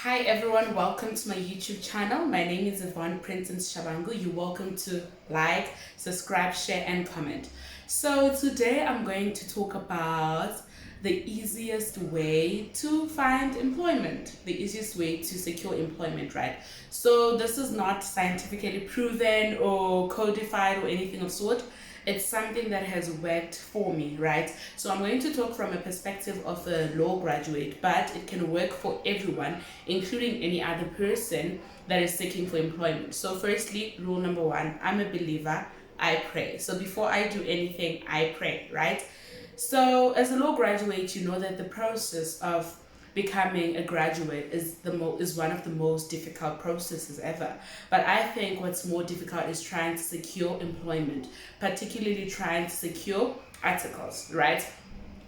Hi everyone, welcome to my YouTube channel. My name is Yvonne Princess Shabangu. You're welcome to like, subscribe, share and comment. So today I'm going to talk about the easiest way to find employment, the easiest way to secure employment, right? So this is not scientifically proven or codified or anything of sort. It's something that has worked for me, right? So I'm going to talk from a perspective of a law graduate, but it can work for everyone, including any other person that is seeking for employment. So firstly, rule number one, I'm a believer, I pray. So before I do anything, I pray, right? So as a law graduate, you know that the process of becoming a graduate is one of the most difficult processes ever. But I think what's more difficult is trying to secure employment, particularly trying to secure articles, right?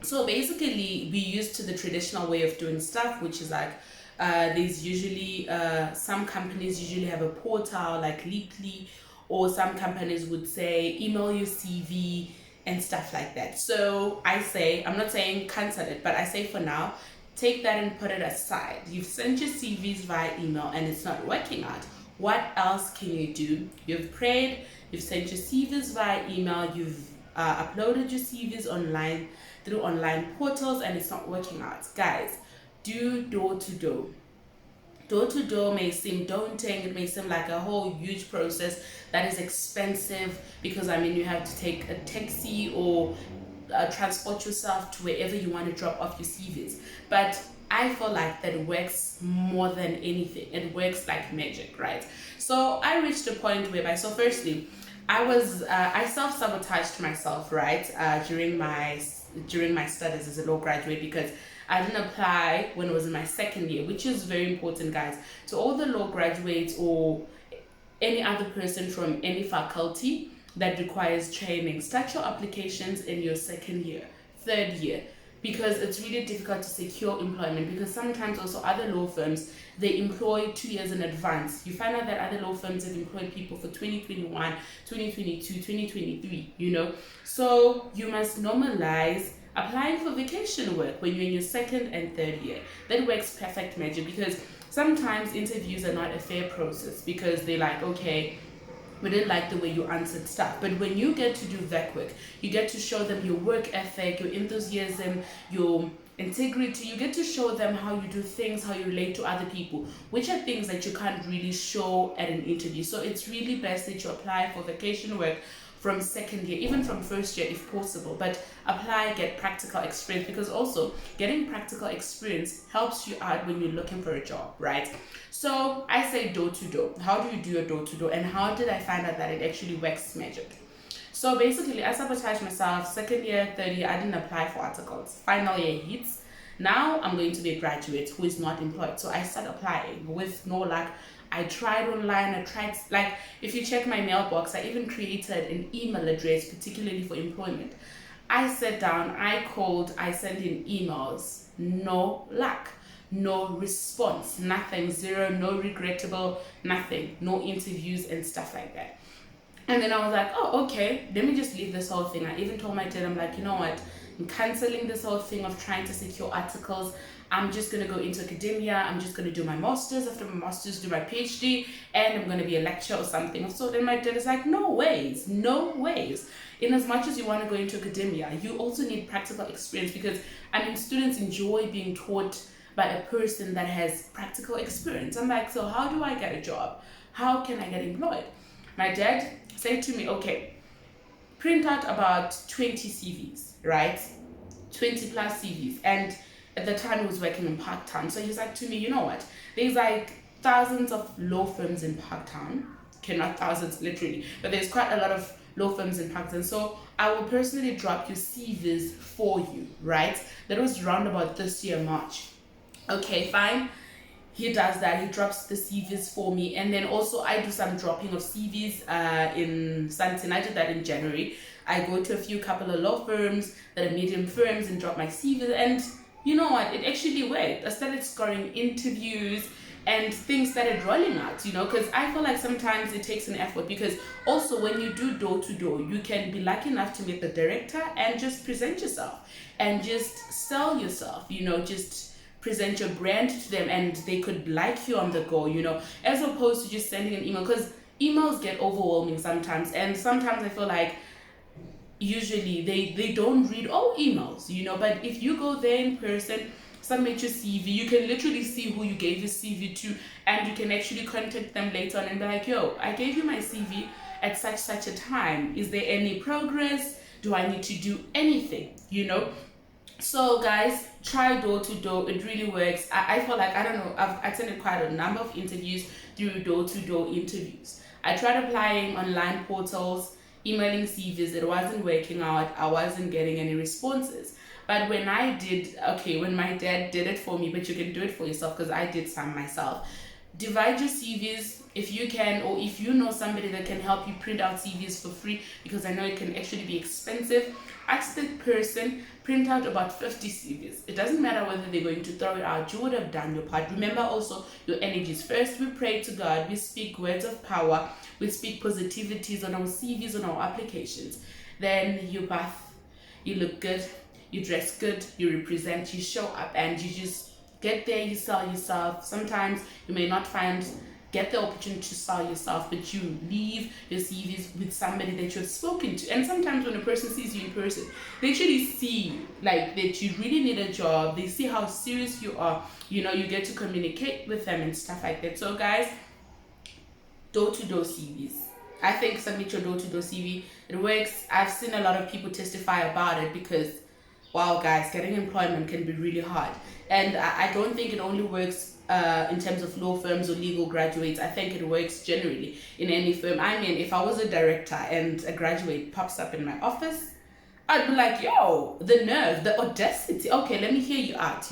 So basically, we used to the traditional way of doing stuff, which is like there's usually some companies usually have a portal like Leakly, or some companies would say email your CV and stuff like that. So I say, I'm not saying cancel it, but I say for now, take that and put it aside. You've sent your CVs via email and it's not working out. What else can you do? You've prayed, you've sent your CVs via email, you've uploaded your CVs online through online portals and it's not working out. Guys, do door to door. Door to door may seem daunting, it may seem like a whole huge process that is expensive because you have to take a taxi or transport yourself to wherever you want to drop off your CVs. But I feel like that works more than anything. It works like magic, right? So I reached a point whereby, so firstly, I self-sabotaged myself, right, during my studies as a law graduate, because I didn't apply when I was in my second year, which is very important, guys. To all the law graduates or any other person from any faculty that requires training, start your applications in your second year, third year, because it's really difficult to secure employment, because sometimes also other law firms, they employ 2 years in advance. You find out that other law firms have employed people for 2021, 2022, 2023, So you must normalize applying for vacation work when you're in your second and third year. That works perfect magic, because sometimes interviews are not a fair process because they're like, okay, we didn't like the way you answered stuff. But when you get to do that work, you get to show them your work ethic, your enthusiasm, your integrity. You get to show them how you do things, how you relate to other people, which are things that you can't really show at an interview. So it's really best that you apply for vacation work from second year, even from first year if possible, but apply, get practical experience, because also getting practical experience helps you out when you're looking for a job, right? So I say door to door. How do you do a door to door, and how did I find out that it actually works magic? So basically, I sabotaged myself. Second year, third year, I didn't apply for articles. Final year hits. Now I'm going to be a graduate who is not employed. So I start applying with no luck. I tried online, like, if you check my mailbox, I even created an email address particularly for employment. I sat down, I called, I sent in emails, no luck, no response, nothing, zero, no regrettable, nothing, no interviews and stuff like that. And then I was like, oh, okay, let me just leave this whole thing. I even told my dad, I'm like, you know what? I'm canceling this whole thing of trying to secure articles. I'm just going to go into academia. I'm just going to do my master's. After my master's, do my PhD, and I'm going to be a lecturer or something. So then my dad is like, no ways, no ways. In as much as you want to go into academia, you also need practical experience, because, students enjoy being taught by a person that has practical experience. I'm like, so how do I get a job? How can I get employed? My dad said to me, okay, print out about 20 CVs, right? 20 plus CVs. And at the time he was working in Parktown. So he's like to me, you know what? There's like thousands of law firms in Parktown. Okay, not thousands literally, but there's quite a lot of law firms in Parktown. So I will personally drop your CVs for you, right? That was round about this year, March. Okay, fine. He does that. He drops the CVs for me, and then also I do some dropping of CVs in Santin. I did that in January. I go to a couple of law firms that are medium firms and drop my CVs, and you know what? It actually worked. I started scoring interviews and things started rolling out, because I feel like sometimes it takes an effort, because also when you do door to door, you can be lucky enough to meet the director and just present yourself and just sell yourself, just present your brand to them and they could like you on the go, as opposed to just sending an email, because emails get overwhelming sometimes, and sometimes I feel like usually they don't read all emails, but if you go there in person, submit your CV, you can literally see who you gave your CV to, and you can actually contact them later on and be like, yo, I gave you my CV at such a time, is there any progress, do I need to do anything, So guys, try door to door. It really works. I feel like, I don't know, I've attended quite a number of interviews through door to door interviews. I tried applying online portals, emailing CVs. It wasn't working out. I wasn't getting any responses. But when my dad did it for me, but you can do it for yourself because I did some myself. Divide your CVs if you can, or if you know somebody that can help you print out CVs for free, because I know it can actually be expensive. Ask the person, print out about 50 CVs. It doesn't matter whether they're going to throw it out, you would have done your part. Remember also your energies. First, we pray to God, we speak words of power, we speak positivities on our CVs, on our applications. Then you bath, you look good, you dress good, you represent, you show up, and you just get there, you sell yourself. Sometimes you may not get the opportunity to sell yourself, but you leave your CVs with somebody that you've spoken to. And sometimes when a person sees you in person, they actually see like that you really need a job. They see how serious you are. You get to communicate with them and stuff like that. So guys, door-to-door CVs. I think submit your door-to-door CV. It works. I've seen a lot of people testify about it because, wow, guys, getting employment can be really hard. And I don't think it only works in terms of law firms or legal graduates. I think it works generally in any firm. I mean, if I was a director and a graduate pops up in my office, I'd be like, yo, the nerve, the audacity. Okay, let me hear you out,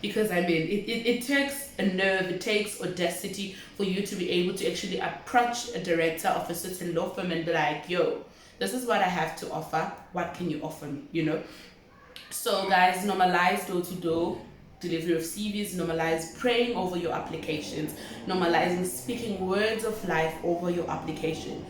because I mean, it takes a nerve, it takes audacity for you to be able to actually approach a director of a certain law firm and be like, yo, this is what I have to offer. What can you offer me, So guys, normalize door-to-door delivery of CVs, normalize praying over your applications, normalizing speaking words of life over your application.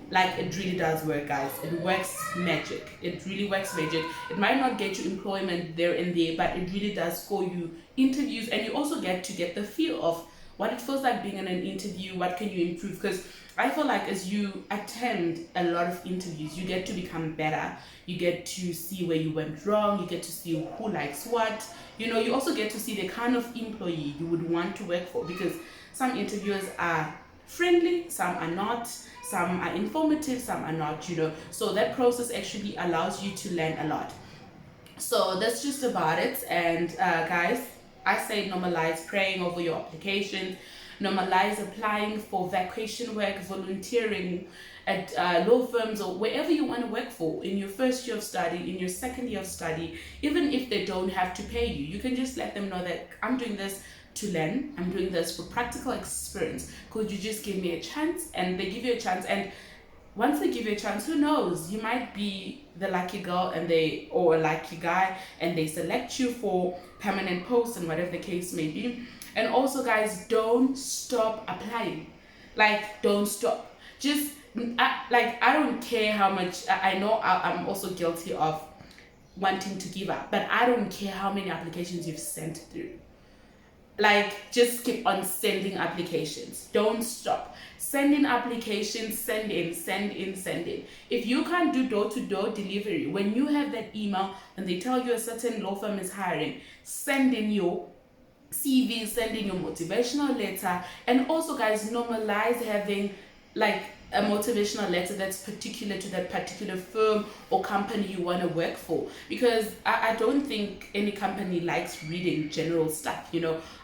Like, it really does work, guys. It works magic. It really works magic. It might not get you employment there and there, but it really does score you interviews, and you also get to get the feel of what it feels like being in an interview. What can you improve? Because I feel like as you attend a lot of interviews, you get to become better. You get to see where you went wrong. You get to see who likes what. You also get to see the kind of employee you would want to work for, because some interviewers are friendly, some are not, some are informative, some are not, So that process actually allows you to learn a lot. So that's just about it. And guys, I say normalize praying over your application, normalize applying for vacation work, volunteering at law firms or wherever you want to work for in your first year of study, in your second year of study. Even if they don't have to pay you, you can just let them know that I'm doing this to learn, I'm doing this for practical experience. Could you just give me a chance? And they give you a chance, and once they give you a chance, who knows, you might be the lucky girl or a lucky guy, and they select you for permanent posts and whatever the case may be. And also guys, don't stop applying. Like, don't stop. Just I don't care how much, I know I'm also guilty of wanting to give up, but I don't care how many applications you've sent through. Like, just keep on sending applications. Don't stop. Send in applications, send in. If you can't do door-to-door delivery, when you have that email and they tell you a certain law firm is hiring, send in your CV, send in your motivational letter. And also guys, normalize having like a motivational letter that's particular to that particular firm or company you want to work for, because I don't think any company likes reading general stuff.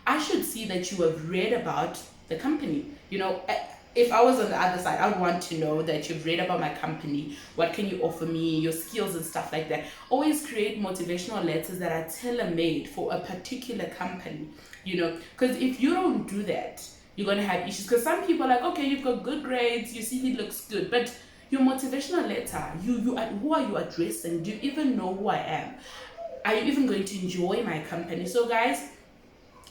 I should see that you have read about the company. If I was on the other side, I would want to know that you've read about my company, what can you offer me, your skills and stuff like that. Always create motivational letters that are tailor-made for a particular company, because if you don't do that, you're going to have issues. Because some people are like, okay, you've got good grades, your CV looks good, but your motivational letter, who are you addressing? Do you even know who I am? Are you even going to enjoy my company? So guys,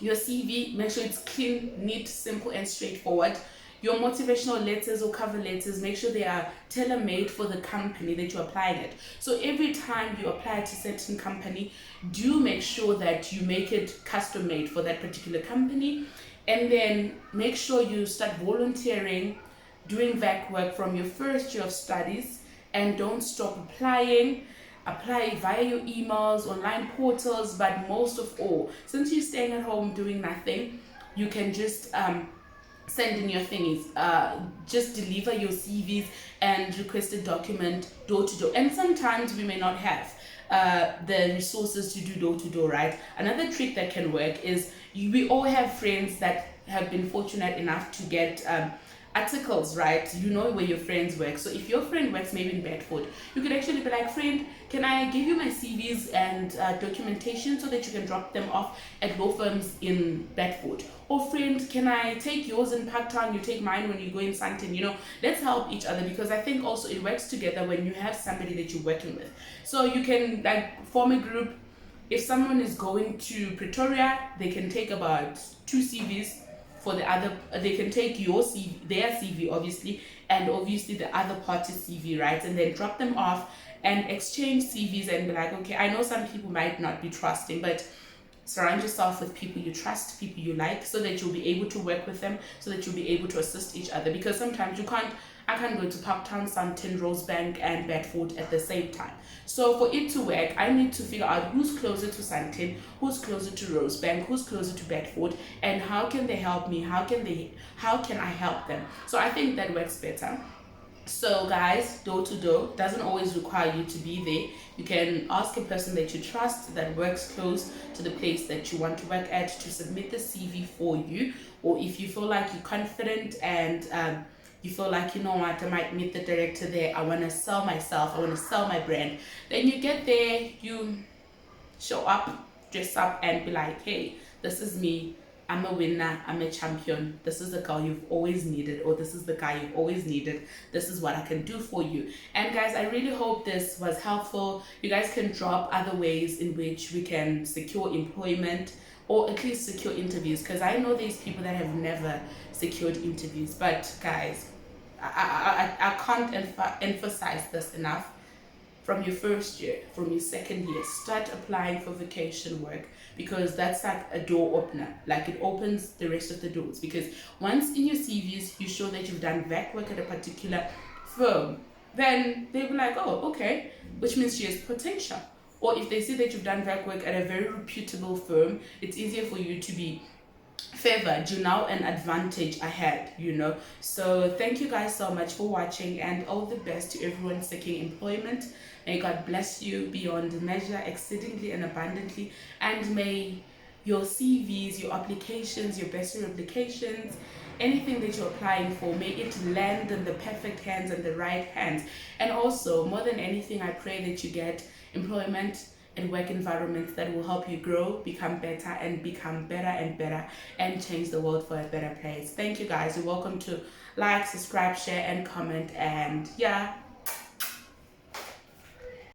your CV, make sure it's clean, neat, simple, and straightforward. Your motivational letters or cover letters, make sure they are tailor-made for the company that you're applying it. So every time you apply to a certain company, do make sure that you make it custom made for that particular company. And then make sure you start volunteering, doing VAC work from your first year of studies, and don't stop applying. Apply via your emails, online portals, but most of all, since you're staying at home doing nothing, you can just send in your thingies, just deliver your CVs and request a document door to door. And sometimes we may not have the resources to do door to door, right? Another trick that can work is we all have friends that have been fortunate enough to get articles, right? You know where your friends work. So if your friend works maybe in Bedford, you could actually be like, friend, can I give you my CVs and documentation so that you can drop them off at law firms in Bedford? Or friend, can I take yours in Parktown, you take mine when you go in Sandton? You know, let's help each other, because I think also it works together when you have somebody that you're working with. So you can like form a group. If someone is going to Pretoria, they can take about 2 CVs. For the other, they can take your CV, their CV obviously, and obviously the other party's CV, right? And then drop them off and exchange CVs and be like, okay, I know some people might not be trusting, but surround yourself with people you trust, people you like, so that you'll be able to work with them, so that you'll be able to assist each other. Because sometimes I can't go to Parktown, Sandton, Rosebank, and Bedford at the same time. So for it to work, I need to figure out who's closer to Sandton, who's closer to Rosebank, who's closer to Bedford, and how can they help me? How can I help them? So I think that works better. So guys, door to door doesn't always require you to be there. You can ask a person that you trust that works close to the place that you want to work at to submit the CV for you. Or if you feel like you're confident and you feel like, you know what, I might meet the director there, I want to sell myself, I want to sell my brand, then you get there, you show up, dress up, and be like, hey, this is me, I'm a winner, I'm a champion, this is the girl you've always needed, or this is the guy you've always needed, this is what I can do for you. And guys, I really hope this was helpful. You guys can drop other ways in which we can secure employment, or at least secure interviews, because I know there's people that have never secured interviews. But guys, I can't emphasize this enough. From your first year, from your second year, start applying for vacation work, because that's like a door opener. Like, it opens the rest of the doors, because once in your CVs you show that you've done VAC work at a particular firm, then they'll be like, oh, okay, which means she has potential. Or if they see that you've done VAC work at a very reputable firm, it's easier for you to be favored. You now an advantage ahead, you know. So thank you guys so much for watching, and all the best to everyone seeking employment. May God bless you beyond measure, exceedingly and abundantly, and may your CVs, your applications, your best applications, anything that you're applying for, may it land in the perfect hands and the right hands. And also, more than anything, I pray that you get employment and work environments that will help you grow, become better, and become better and better, and change the world for a better place. Thank you guys. You're welcome to like, subscribe, share, and comment. And yeah,